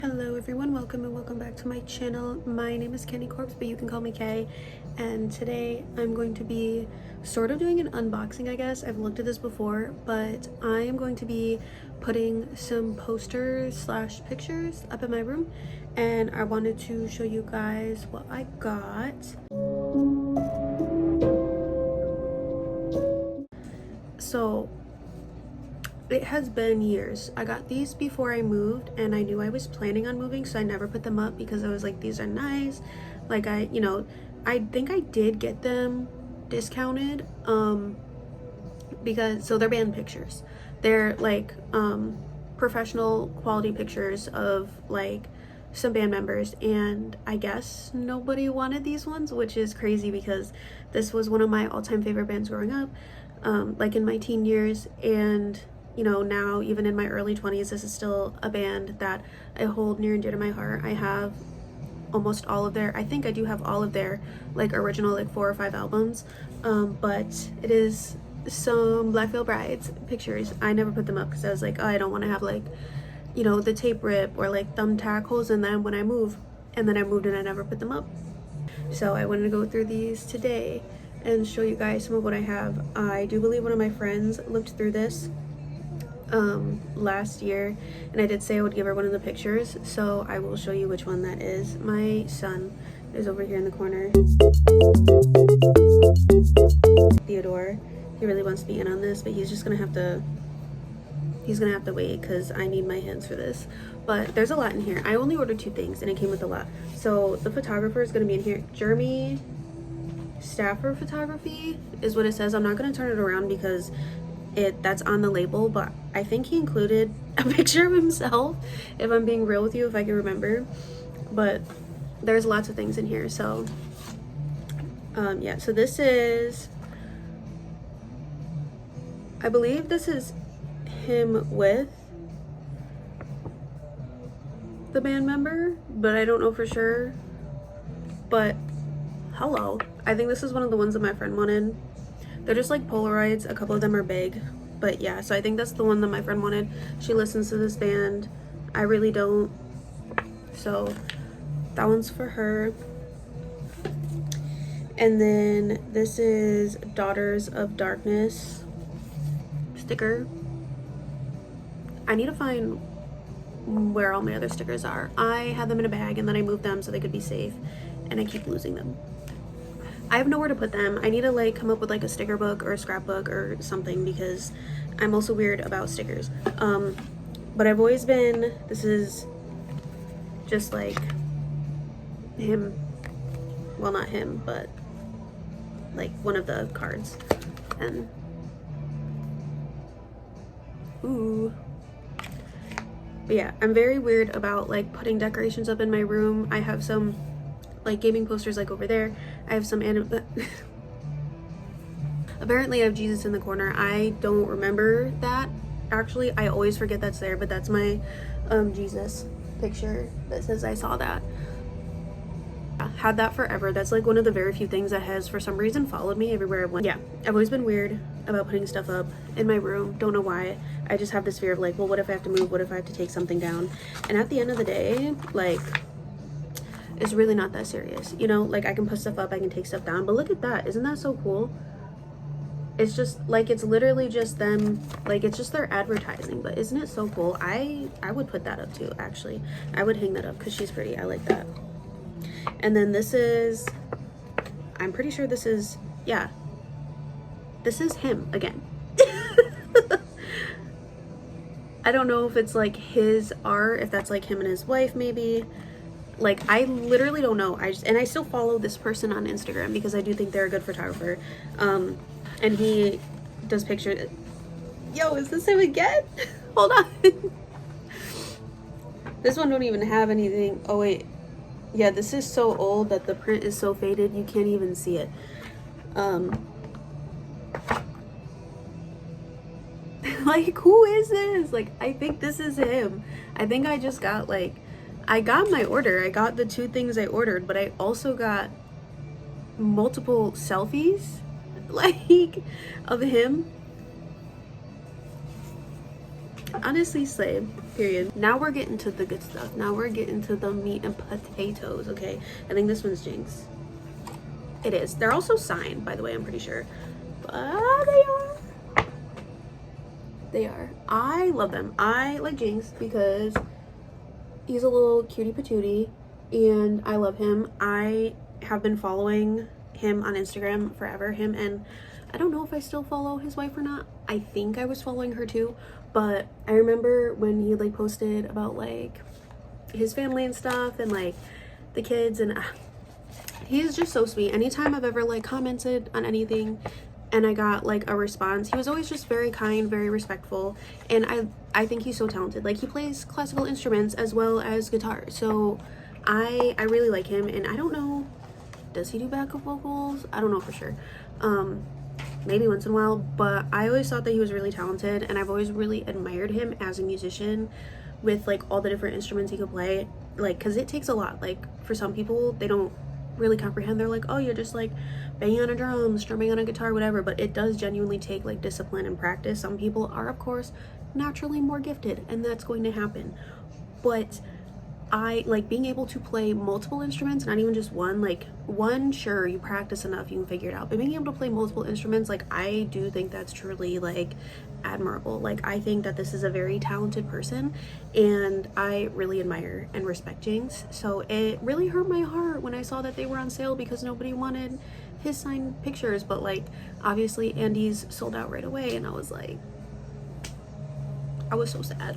Hello everyone, welcome and welcome back to my channel. My name is KandyCorpse, but you can call me Kay, and today I'm going to be sort of doing an unboxing, I guess. I've looked at this before, but I am going to be putting some posters slash pictures up in my room, and I wanted to show you guys what I got. So it has been years. I got these before I moved, and I knew I was planning on moving, so I never put them up because I was like, these are nice. Like I think I did get them discounted because so they're band pictures. They're like professional quality pictures of like some band members, and I guess nobody wanted these ones, which is crazy because this was one of my all-time favorite bands growing up, like in my teen years, and you know, now even in my early 20s, this is still a band that I hold near and dear to my heart. I have almost all of their, I think I do have all of their like original like 4 or 5 albums, but it is some Black Veil Brides pictures. I never put them up because I was like, oh, I don't want to have like, you know, the tape rip or like thumbtack holes in them when I move. And then I moved and I never put them up. So I wanted to go through these today and show you guys some of what I have. I do believe one of my friends looked through this last year, and I did say I would give her one of the pictures, so I will show you which one that is. My son is over here in the corner. Theodore, he really wants to be in on this, but he's gonna have to wait because I need my hands for this. But there's a lot in here. I only ordered 2 things and it came with a lot. So the photographer is gonna be in here. Jeremy Stafford Photography is what it says. I'm not gonna turn it around because that's on the label, but I think he included a picture of himself, if I'm being real with you, if I can remember. But there's lots of things in here. So yeah, so this is, I believe this is him with the band member, but I don't know for sure. But hello, I think this is one of the ones that my friend wanted. They're just like Polaroids. A couple of them are big, but yeah, so I think that's the one that my friend wanted. She listens to this band. I really don't. So that one's for her. And then this is Daughters of Darkness sticker. I need to find where all my other stickers are. I had them in a bag and then I moved them so they could be safe, and I keep losing them. I have nowhere to put them. I need to like come up with like a sticker book or a scrapbook or something because I'm also weird about stickers. But I've always been, this is just like him, well, not him, but like one of the cards. And ooh. But yeah, I'm very weird about like putting decorations up in my room. I have some like gaming posters like over there. I have some apparently I have Jesus in the corner. I don't remember that actually. I always forget that's there, but that's my Jesus picture that says I saw that. I had that forever. That's like one of the very few things that has for some reason followed me everywhere I went. Yeah, I've always been weird about putting stuff up in my room. Don't know why. I just have this fear of like, well, what if I have to move? What if I have to take something down? And at the end of the day, like, it's really not that serious, you know? Like, I can put stuff up, I can take stuff down, but look at that. Isn't that so cool? It's just like, it's literally just them, like, it's just their advertising, but isn't it so cool? I would put that up too, actually. I would hang that up because she's pretty. I like that. And then this is, I'm pretty sure this is, yeah, this is him again. I don't know if it's like his art, if that's like him and his wife maybe. Like, I literally don't know. And I still follow this person on Instagram because I do think they're a good photographer. And he does pictures. Yo, is this him again? Hold on. This one don't even have anything. Oh wait, yeah, this is so old that the print is so faded you can't even see it. Like, who is this? Like, I think this is him. I think I just got like, I got my order. I got the 2 things I ordered, but I also got multiple selfies, like, of him. Honestly, slave. Period. Now we're getting to the good stuff. Now we're getting to the meat and potatoes, okay? I think this one's Jinx. It is. They're also signed, by the way, I'm pretty sure. But they are. They are. I love them. I like Jinx because he's a little cutie patootie and I love him. I have been following him on Instagram forever. Him, and I don't know if I still follow his wife or not. I think I was following her too, but I remember when he like posted about like his family and stuff and like the kids, and he's just so sweet. Anytime I've ever like commented on anything and I got like a response, he was always just very kind, very respectful, and I think he's so talented. Like he plays classical instruments as well as guitar, so I really like him. And I don't know, does he do backup vocals? I don't know for sure. Maybe once in a while, but I always thought that he was really talented, and I've always really admired him as a musician with like all the different instruments he could play. Like, because it takes a lot. Like for some people, they don't really comprehend. They're like, oh, you're just like banging on a drum, strumming on a guitar, whatever, but it does genuinely take like discipline and practice. Some people are of course naturally more gifted, and that's going to happen, but I like being able to play multiple instruments, not even just one. Like one, sure, you practice enough, you can figure it out, but being able to play multiple instruments, like I do think that's truly like admirable. Like I think that this is a very talented person, and I really admire and respect Jinx. So it really hurt my heart when I saw that they were on sale because nobody wanted his signed pictures, but like obviously Andy's sold out right away, and I was so sad.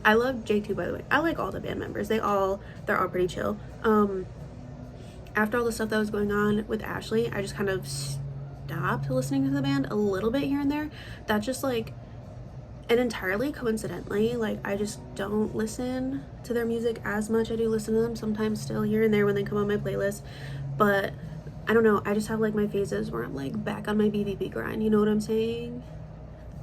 I love J2, by the way. I like all the band members. They're all pretty chill. After all the stuff that was going on with Ashley, I just kind of stopped listening to the band a little bit here and there. That's just like, and entirely coincidentally, like I just don't listen to their music as much. I do listen to them sometimes still here and there when they come on my playlist, but I don't know, I just have like my phases where I'm like back on my BBB grind, you know what I'm saying?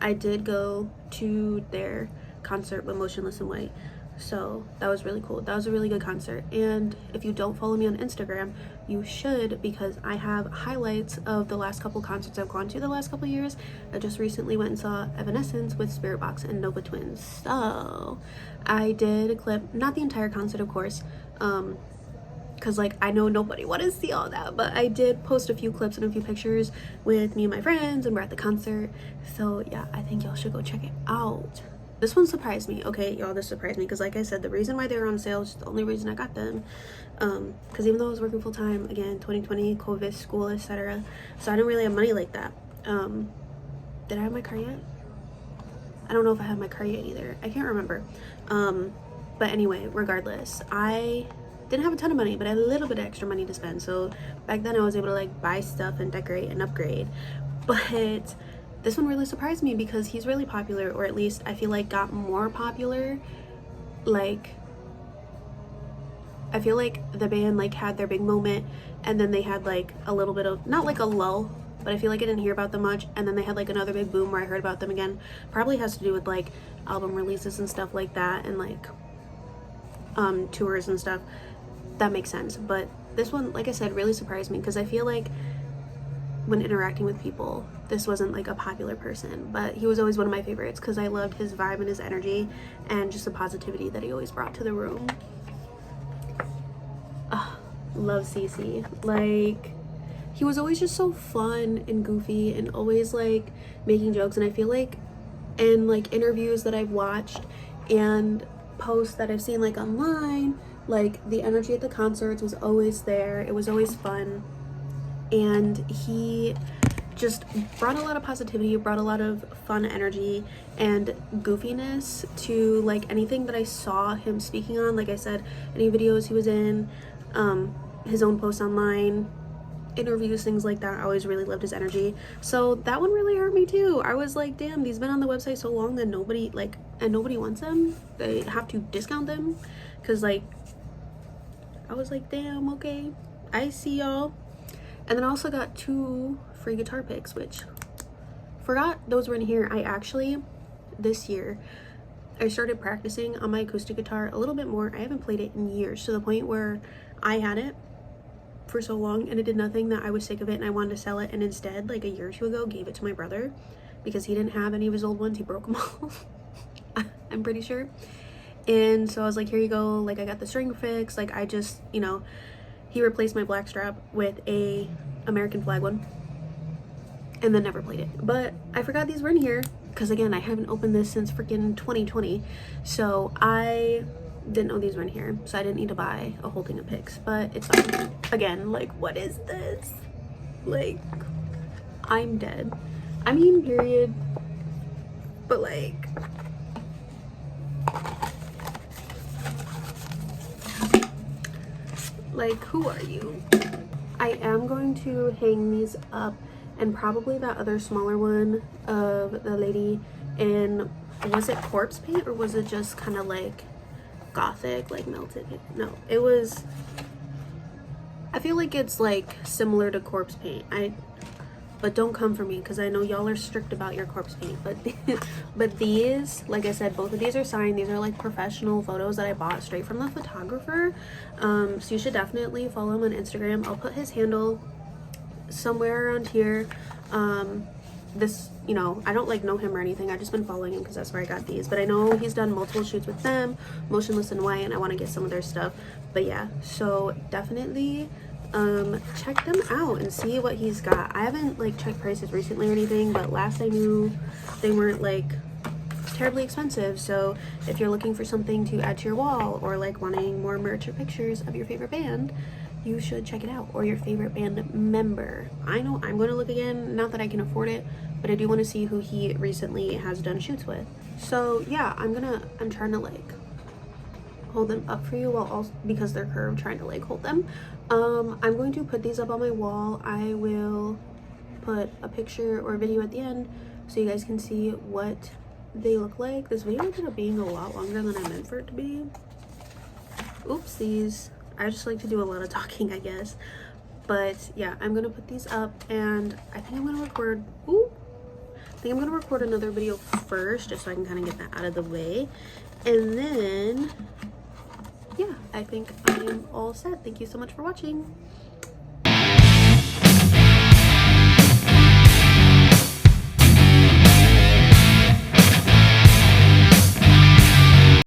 I did go to their concert with Motionless in White, so that was really cool. That was a really good concert, and if you don't follow me on Instagram, you should, because I have highlights of the last couple concerts I've gone to the last couple years. I just recently went and saw Evanescence with Spirit Box and Nova Twins, so I did a clip, not the entire concert of course, because like I know nobody want to see all that, but I did post a few clips and a few pictures with me and my friends, and we're at the concert. So yeah, I think y'all should go check it out. This one surprised me, okay y'all, this surprised me because like I said, the reason why they were on sale is the only reason I got them, because even though I was working full-time, again, 2020, COVID, school, etc., so I didn't really have money like that. Did I have my car yet? I don't know if I had my car yet either, I can't remember. But anyway, regardless, I didn't have a ton of money, but I had a little bit of extra money to spend, so back then I was able to like buy stuff and decorate and upgrade. But this one really surprised me because he's really popular, or at least I feel like got more popular. Like I feel like the band like had their big moment, and then they had like a little bit of, not like a lull, but I feel like I didn't hear about them much, and then they had like another big boom where I heard about them again. Probably has to do with like album releases and stuff like that, and like tours and stuff. That makes sense. But this one, like I said, really surprised me because I feel like when interacting with people, this wasn't like a popular person, but he was always one of my favorites because I loved his vibe and his energy and just the positivity that he always brought to the room. Love CC. Like he was always just so fun and goofy and always like making jokes, and I feel like in like interviews that I've watched and posts that I've seen like online, like the energy at the concerts was always there. It was always fun, and he just brought a lot of positivity, brought a lot of fun energy and goofiness to like anything that I saw him speaking on. Like I said, any videos he was in, his own posts online, interviews, things like that. I always really loved his energy. So that one really hurt me too. I was like, damn, these been on the website so long that nobody wants them. They have to discount them, because like I was like, damn, okay, I see y'all. And then I also got 2 free guitar picks, which forgot those were in here. I actually, this year, I started practicing on my acoustic guitar a little bit more. I haven't played it in years, to the point where I had it for so long and it did nothing that I was sick of it and I wanted to sell it, and instead, like a year or 2 ago, gave it to my brother because he didn't have any of his old ones. He broke them all. I'm pretty sure. And so I was like, here you go, like I got the string fixed. Like I just, you know, he replaced my black strap with a American flag one and then never played it. But I forgot these were in here because again, I haven't opened this since freaking 2020. So I didn't know these were in here, so I didn't need to buy a whole thing of picks, but it's fine. Again, like what is this? Like I'm dead. I mean, period. But like who are you? I am going to hang these up, and probably that other smaller one of the lady in, was it corpse paint or was it just kind of like gothic, like melted paint? No, it was, I feel like it's like similar to corpse paint. But don't come for me because I know y'all are strict about your corpse paint. But these, like I said, both of these are signed. These are like professional photos that I bought straight from the photographer. So you should definitely follow him on Instagram. I'll put his handle somewhere around here. This, you know, I don't like know him or anything. I've just been following him because that's where I got these. But I know he's done multiple shoots with them, Motionless in White, and I want to get some of their stuff. But yeah, so definitely check them out and see what he's got. I haven't like checked prices recently or anything, but last I knew they weren't like terribly expensive. So if you're looking for something to add to your wall or like wanting more merch or pictures of your favorite band, you should check it out, or your favorite band member. I know I'm going to look again, not that I can afford it, but I do want to see who he recently has done shoots with. So yeah, I'm trying to like hold them up for you while also, because they're curved, trying to like hold them. I'm going to put these up on my wall. I will put a picture or a video at the end so you guys can see what they look like. This video ended up being a lot longer than I meant for it to be. Oopsies. I just like to do a lot of talking, I guess. But yeah, I'm gonna put these up, and I think I'm gonna record another video first just so I can kind of get that out of the way, and then yeah, I think I am all set. Thank you so much for watching.